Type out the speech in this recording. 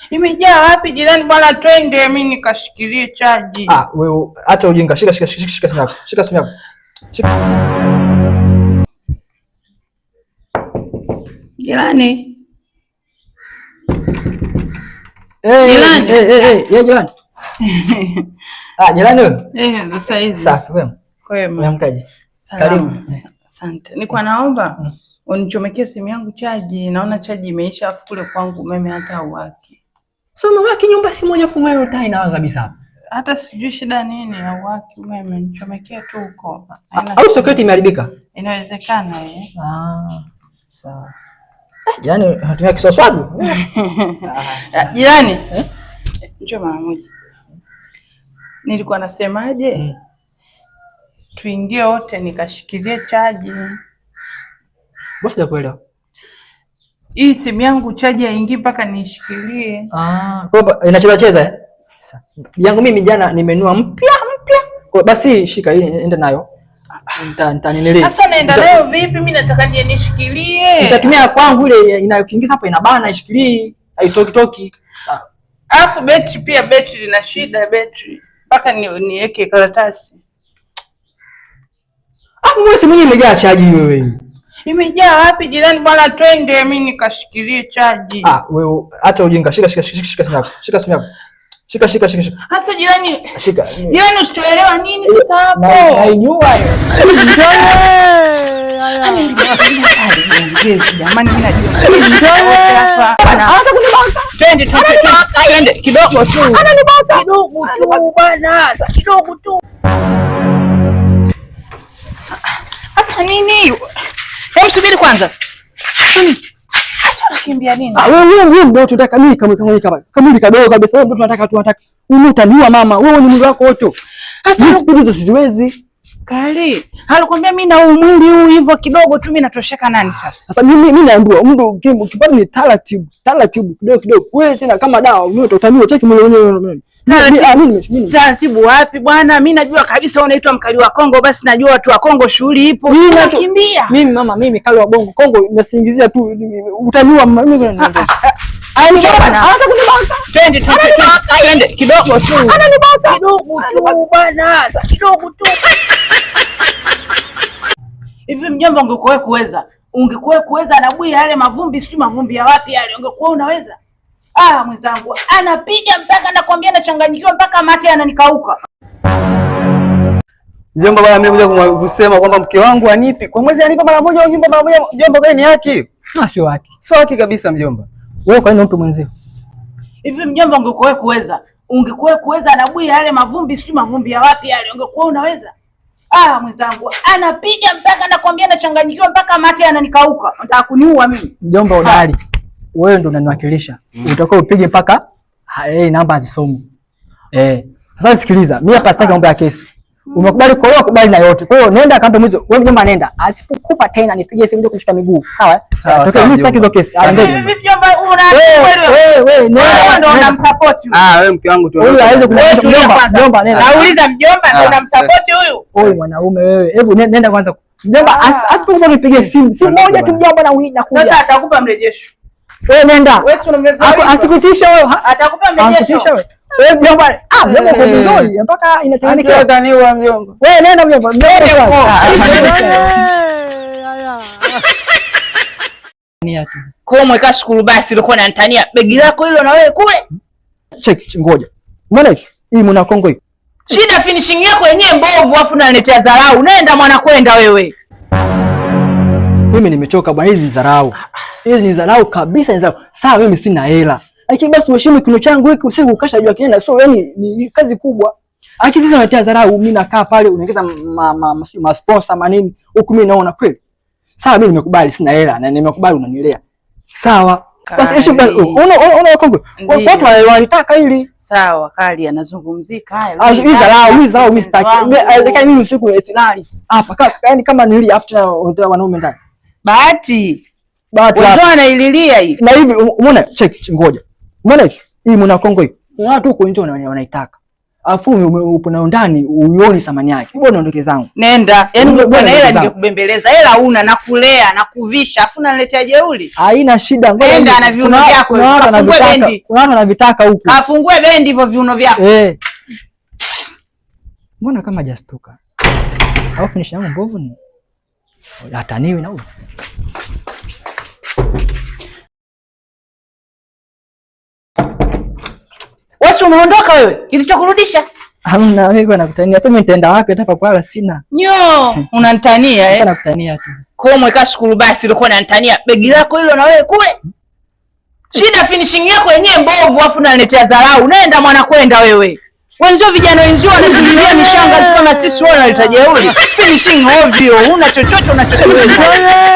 Imejaa wapi jirani bwana, twende mimi nikashikilie chaji. Wewe acha ujinga. Shika simu yako. Shika simu yako. Jirani. Jirani. Jirani. Jirani wewe? Sasa hizi. Safi wewe. Kwema. Unamkaje? Karibu. Asante. Nilikuwa naomba unichomekee simu yangu chaji. Naona chaji imeisha, afu kule kwangu umeme hata hauwaki. Sasa umewaki nyumba si moja kwa moja utai na kabisa. Hata sijui shida nini, hauwaki umeme. Nichomekee tu huko. Au socket imeharibika? Inawezekana Sawa. Yaani unatumia kiswaswadu? Jirani. Njoo mara moja. Nilikuwa nasemaje? Tuingie wote nikashikilie chaji. Bosi hakuelewa. Hii simu yangu chaji haingii mpaka nishikilie. Kwa inacheza Sasa yangu mimi jana nimenua mpya. Kwa basi shika hii enda nayo. Nitanielewa. Sasa naenda nayo vipi? Mimi nataka nije nishikilie. Nitatumia kwangu ile inayokiingiza hapa inabana ishikilie. Haitoki. Alafu betri lina shida betri. Mpaka niweke karatasi. Wewe simu yenyewe imejaa chaji wewe. Imejaa wapi jirani bwana, twende mimi nikashikilie chaji. Wewe acha ujinga. Shika simu yako. Shika simu yako. Shika. Sasa jirani. Shika. Jirani usitoelewa nini sasa hapo? Naijua. Jamani mimi najua. Hata kunibaka. Twende kidogo tu. Ananibaka. Kidogo tu bwana. Kidogo tu. Sasa nini? Hebu subiri kwanza. Acha unakimbia nini? Wewe ndio tunataka mimi kama kadogo kabisa. Wewe ndio tunataka. Unataniwa mama. Wewe ni mwili wako wote. Sasa spidi hizo siziwezi. Kali. Halikwambia mimi na mwili huu hivyo kidogo tu mimi natosheka nani sasa? Sasa mimi naambiwa mtu ukipata ni taratibu kidogo. Wewe tena kama dawa utaniwa cheki mwenyewe. Taratibu wapi bwana? Mimi najua kabisa wewe unaitwa mkali wa Kongo, basi najua watu wa Kongo shughuli ipo. Unakimbia. Mimi kali wa Bongo Kongo nasingizia tu utaniwa mimi. Hata kunibaka. Twende kidogo tu. Ananibaka. Kidogo tu bwana. Kidogo tu. Hivi mjomba ungekuwa kuweza anabui yale mavumbi, sijui mavumbi ya wapi yale, ungekuwa unaweza? Mwenzangu anapiga mpaka nakwambia nachanganyikiwa mpaka mate ananikauka. Mjomba bwana, mimi kuja kusema kwamba mke wangu anipi kwa mwezi anipa mara moja au nyumba mara moja. Mjomba gani haki? Sio haki. Sio haki kabisa mjomba. Wewe kwa nini unampa mwenzio? Hivi mjomba ungekuwa kuweza anabui yale mavumbi, sijui mavumbi ya wapi yale, ungekuwa unaweza? Mwenzangu anapiga mpaka nakwambia nachanganyikiwa mpaka mate ananikauka. Unataka kuniua mimi? Mjomba udali. Wewe ndo unaniwakilisha. Utakuwa upige mpaka namba zisomi. Sasa sikiliza, mimi hapa sitaki mambo ya kesi. Umekubali kwa kubali na yote. Kwa hiyo nenda kando mwizo. Wewe mjomba nenda. Asipokupa tena nipige simu nje kushika miguu. Sawa? Sawa. Mimi sitaki hizo kesi. Vipi mjomba wewe nenda ndo unamsupport huyu. Wewe mke wangu tu. Huyu hawezi mjomba nenda. Nauliza mjomba ndo unamsupport huyu. Wewe mwanaume wewe. Hebu nenda kwanza. Mjomba asipokupa nipige simu. Simu moja tu mjomba na nakuja. Sasa atakupa mrejesho. Wewe nenda. Wewe si unamvaa. Asikutisha wewe. Atakupa mrejesho. Wewe mjomba, mjomba kwa vizuri mpaka inachanganyika. Ataniwa mjomba. Wewe nenda mjomba. Kwa mweka shukuru basi ulikuwa unanitania begi lako hilo na wewe kule. Check ngoja. Mbona hii mwana Kongo hii? Shida finishing yako yenyewe mbovu afu unaniletea dharau. Nenda mwana kwenda wewe. Mimi nimechoka bwana, hizi ni dharau. Hizi ni dharau kabisa, ni dharau. Sawa mimi sina hela. Lakini basi uheshimu kino changu hiki, usiku ukashajua kinenda, so yani ni kazi kubwa. Lakini sasa unaletea dharau, mimi nakaa pale unaongeza ma sponsor manini, huku mimi naona kweli. Sawa mimi nimekubali sina hela na nimekubali unanilea. Sawa. Basi heshimu basi. Una Kongo. Watu wanalitaka hili. Sawa, kali anazungumzika haya. Hizi dharau mimi sitaki. Haiwezekani mimi usiku silali. Hapa yani kama nili after wanaume ndani. Bahati wao anaililia hii. Na hivi umeona check ngoja. Umeona hii mwana Kongo hii. Kuna watu huko nje wanaitaka. Afu upo na ndani uioni thamani yake. Bwana ondoke zangu. Nenda. Yaani ungekuwa na hela ningekubembeleza. Hela huna, nakulea, nakuvisha, afu unaniletea jeuri. Haina shida. Nenda na viuno vyako. Kafungue bendi. Kuna watu wanavitaka huku. Kafungue bendi hivyo viuno vyako. Mbona kama hajastuka? Au finish yangu mbovu ni? Ataniwi na huyo. Wewe umeondoka wewe? Kilichokurudisha? Hamna, mimi kwa nakutania. Sasa nitaenda wapi hata pa kulala sina. Unanitania Nakutania tu. Kwa mweka shukuru basi ulikuwa unanitania. Begi lako hilo na wewe kule. Shida finishing yako yenyewe mbovu afu unaniletea dharau. Nenda mwana kwenda wewe. Wenzio vijana wenzio wanajilia mishanga kama sisi wao wanaleta jeuri. Finishing ovyo. Una chochote unachoweza.